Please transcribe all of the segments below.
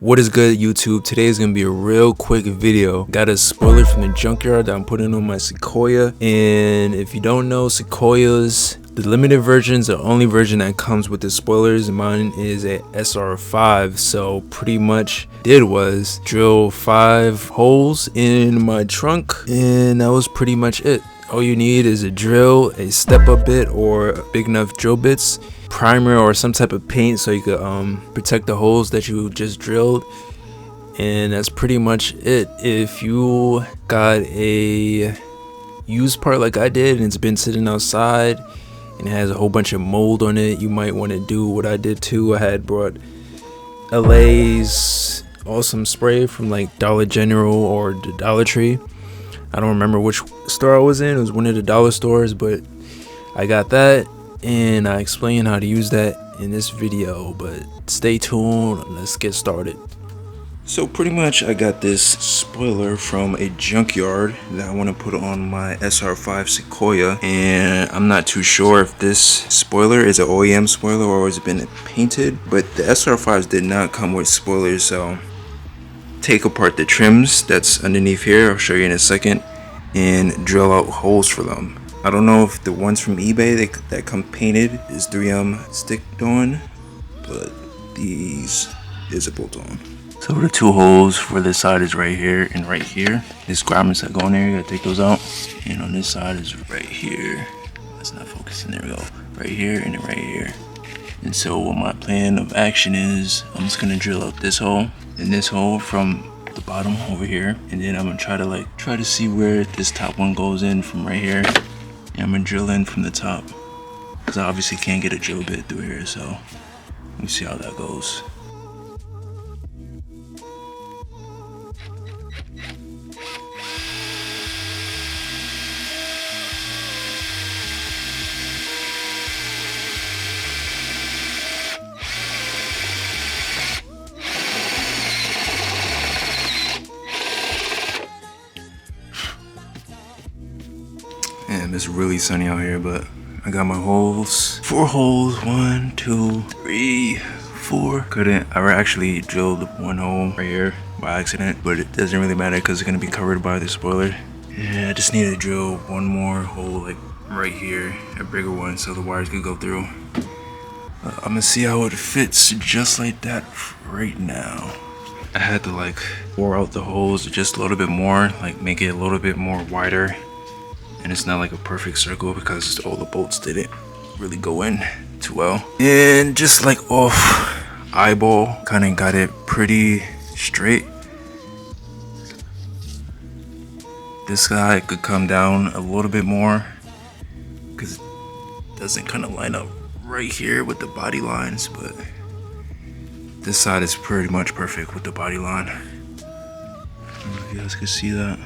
What is good, YouTube? Today is gonna be a real quick video. Got a spoiler from the junkyard that I'm putting on my Sequoia, and if you don't know, Sequoias, the limited versions, the only version that comes with the spoilers. Mine is a SR5, so pretty much did was drill 5 holes in my trunk, and that was pretty much it. All you need is a drill, a step-up bit, or big enough drill bits, primer or some type of paint so you could protect the holes that you just drilled, and that's pretty much it. If you got a used part like I did and it's been sitting outside and it has a whole bunch of mold on it, you might want to do what I did too. I had brought LA's awesome spray from like Dollar General or the Dollar Tree. I don't remember which store I was in. It was one of the dollar stores, but I got that and I explain how to use that in this video, but stay tuned. Let's get started. So pretty much I got this spoiler from a junkyard that I want to put on my SR5 Sequoia, and I'm not too sure if this spoiler is an OEM spoiler or has been painted, but the SR5s did not come with spoilers. So take apart the trims that's underneath here, I'll show you in a second, and drill out holes for them. I don't know if the ones from eBay that come painted is 3M sticked on, but these is a bolt on. So the 2 holes for this side is right here and right here. These grommets that go in there, you gotta take those out. And on this side is right here. That's not focusing, there we go. Right here and then right here. And so what my plan of action is, I'm just gonna drill out this hole and this hole from the bottom over here, and then I'm gonna try to see where this top one goes in from right here, and I'm gonna drill in from the top because I obviously can't get a drill bit through here. So let me see how that goes. And it's really sunny out here, but I got my holes. 4 holes, 1, 2, 3, 4. I actually drilled 1 hole right here by accident, but it doesn't really matter because it's gonna be covered by the spoiler. Yeah, I just need to drill 1 more hole, like right here, a bigger one, so the wires could go through. I'm gonna see how it fits just like that right now. I had to like bore out the holes just a little bit more, like make it a little bit more wider. And it's not like a perfect circle because all the bolts didn't really go in too well. And just like off eyeball, kind of got it pretty straight. This guy could come down a little bit more because it doesn't kind of line up right here with the body lines, but this side is pretty much perfect with the body line. I don't know if you guys can see that.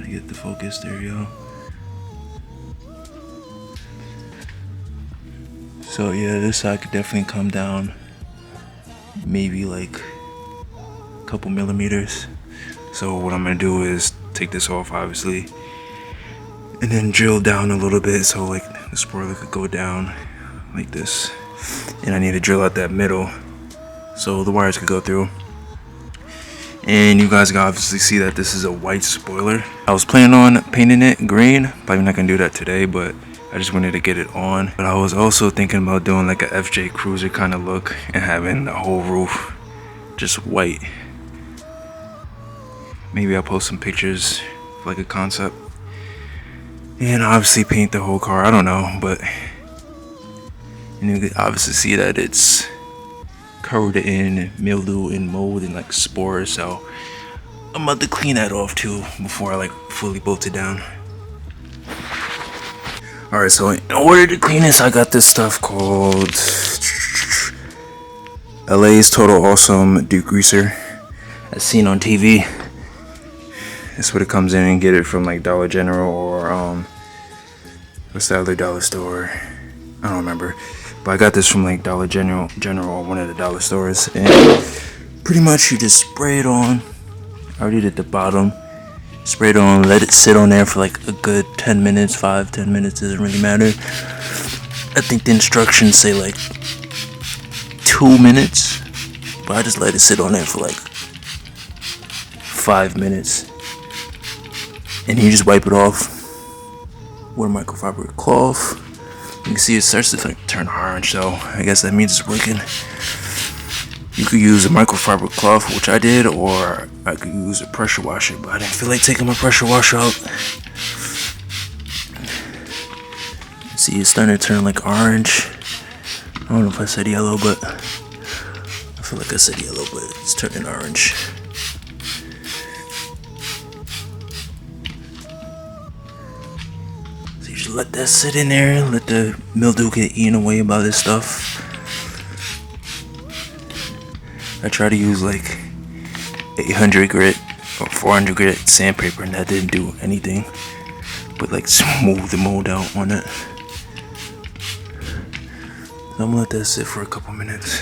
Get the focus, there you go. So yeah, this side could definitely come down maybe like a couple millimeters. So what I'm gonna do is take this off obviously and then drill down a little bit so like the spoiler could go down like this, and I need to drill out that middle so the wires could go through. And you guys can obviously see that this is a white spoiler. I was planning on painting it green, probably not gonna do that today, but I just wanted to get it on. But I was also thinking about doing like a FJ Cruiser kind of look and having the whole roof just white. Maybe I'll post some pictures for like a concept, and obviously paint the whole car, I don't know, but you can obviously see that it's covered in mildew and mold and like spores, so I'm about to clean that off too before I like fully bolt it down. Alright, so in order to clean this, I got this stuff called LA's Total Awesome Degreaser, as seen on TV. That's what it comes in, and get it from like Dollar General or what's the other dollar store? I don't remember. But I got this from like Dollar General or one of the dollar stores, and pretty much you just spray it on. I already did the bottom. Spray it on, let it sit on there for like a good 10 minutes, 5-10 minutes, doesn't really matter. I think the instructions say like 2 2 minutes, but I just let it sit on there for like 5 minutes, and then you just wipe it off with a microfiber cloth. You can see it starts to like turn orange, so I guess that means it's working. You could use a microfiber cloth, which I did, or I could use a pressure washer, but I didn't feel like taking my pressure washer out. See, it's starting to turn like orange. I don't know if I said yellow, but I feel like I said yellow, but it's turning orange. So you just let that sit in there, let the mildew get eaten away by this stuff. I try to use like 800 grit or 400 grit sandpaper, and that didn't do anything but like smooth the mold out on it. So I'm gonna let that sit for a couple minutes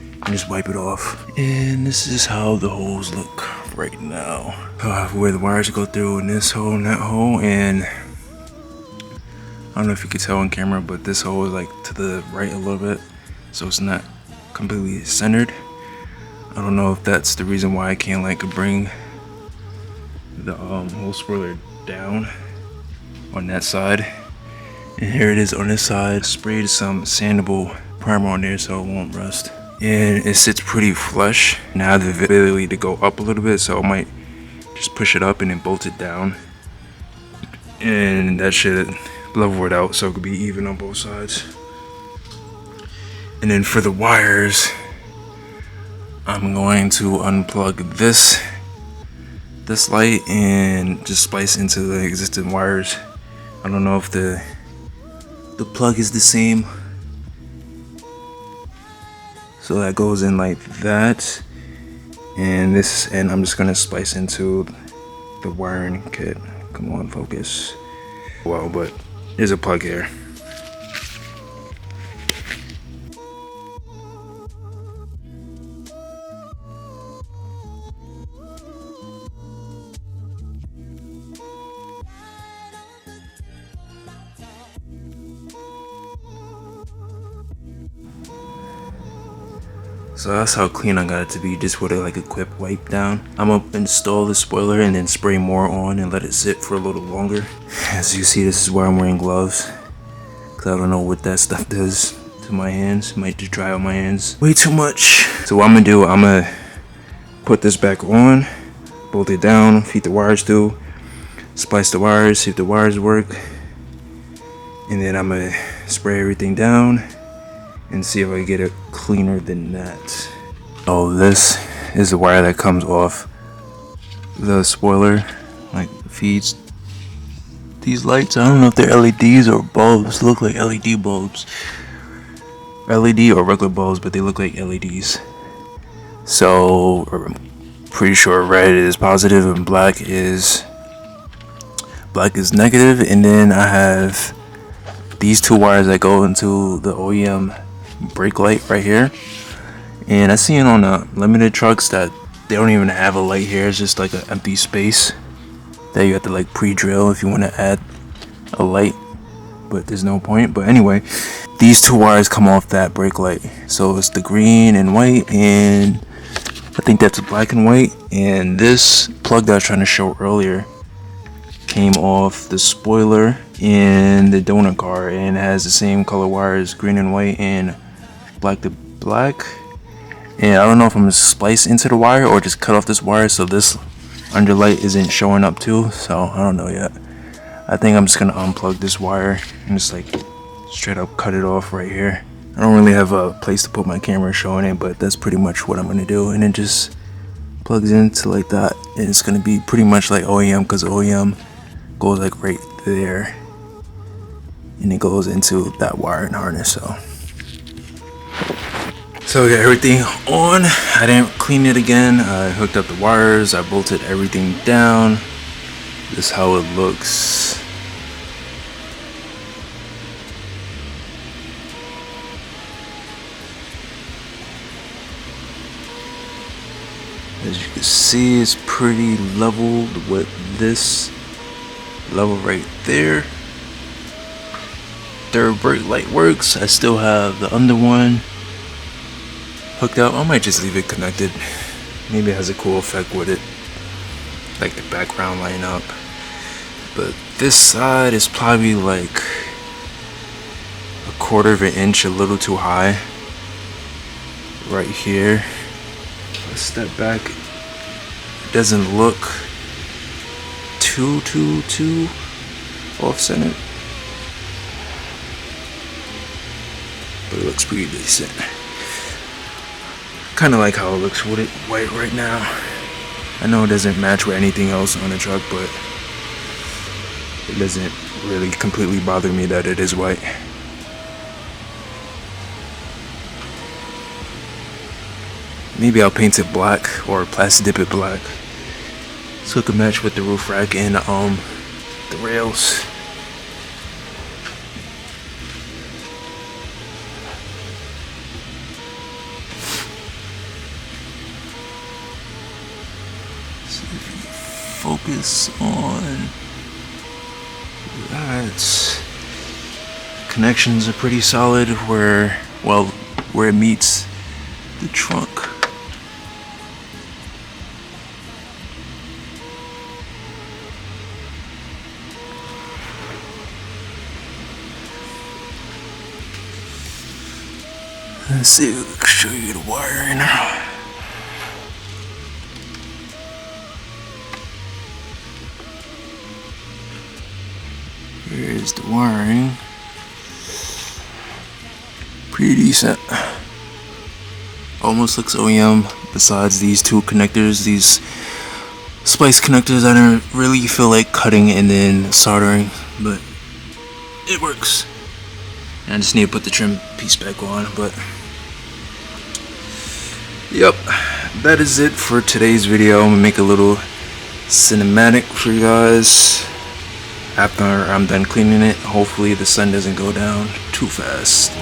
and just wipe it off. And this is how the holes look right now. Where the wires go through in this hole and that hole, and I don't know if you can tell on camera, but this hole is like to the right a little bit, so it's not completely centered. I don't know if that's the reason why I can't like bring the whole spoiler down on that side. And here it is on this side. Sprayed some sandable primer on there so it won't rust. And it sits pretty flush. Now I have the ability to go up a little bit, so I might just push it up and then bolt it down. And that should level it out so it could be even on both sides. And then for the wires, I'm going to unplug this light and just splice into the existing wires. I don't know if the plug is the same, so that goes in like that, and I'm just gonna splice into the wiring kit. Come on, focus. Well, but there's a plug here. So that's how clean I got it to be, just with like a quick wipe down. I'm gonna install the spoiler and then spray more on and let it sit for a little longer. As you see, this is why I'm wearing gloves, because I don't know what that stuff does to my hands. It might just dry out my hands way too much. So what I'm gonna do, I'm gonna put this back on, bolt it down, feed the wires through, splice the wires, see if the wires work, and then I'm gonna spray everything down and see if I get it cleaner than that. Oh, this is the wire that comes off the spoiler, like feeds these lights. I don't know if they're LEDs or bulbs. Look like LED bulbs, LED or regular bulbs, but they look like LEDs. So I'm pretty sure red is positive and black is negative. And then I have these two wires that go into the OEM brake light right here, and I see it on the limited trucks that they don't even have a light here. It's just like an empty space that you have to like pre-drill if you want to add a light, but there's no point. But anyway, these two wires come off that brake light, so it's the green and white, and I think that's black and white. And this plug that I was trying to show earlier came off the spoiler in the donut car, and it has the same color wires, green and white and black to black. And I don't know if I'm gonna splice into the wire or just cut off this wire so this underlight isn't showing up too. So I don't know yet. I think I'm just gonna unplug this wire and just like straight up cut it off right here. I don't really have a place to put my camera showing it, but that's pretty much what I'm gonna do. And it just plugs into like that, and it's gonna be pretty much like OEM, because OEM goes like right there and it goes into that wire and harness. So we got everything on. I didn't clean it again. I hooked up the wires, I bolted everything down. This is how it looks. As you can see, it's pretty leveled with this level right there. Third brake light works. I still have the under one hooked up. I might just leave it connected. Maybe it has a cool effect with it, like the background lighting up. But this side is probably like a 1/4 of an inch, a little too high. Right here. Let's step back. It doesn't look too off-centered, but it looks pretty decent. Kind of like how it looks with it white right now. I know it doesn't match with anything else on the truck, but it doesn't really completely bother me that it is white. Maybe I'll paint it black or plastic dip it black so it can match with the roof rack and the rails. See if we can focus on that. Connections are pretty solid where it meets the trunk. Let's see if I can show you the wiring. Here's the wiring. Pretty decent. Almost looks OEM besides these two connectors, these splice connectors. I don't really feel like cutting and then soldering, but it works. And I just need to put the trim piece back on, but yep, that is it for today's video. I'm gonna make a little cinematic for you guys after I'm done cleaning it. Hopefully the sun doesn't go down too fast.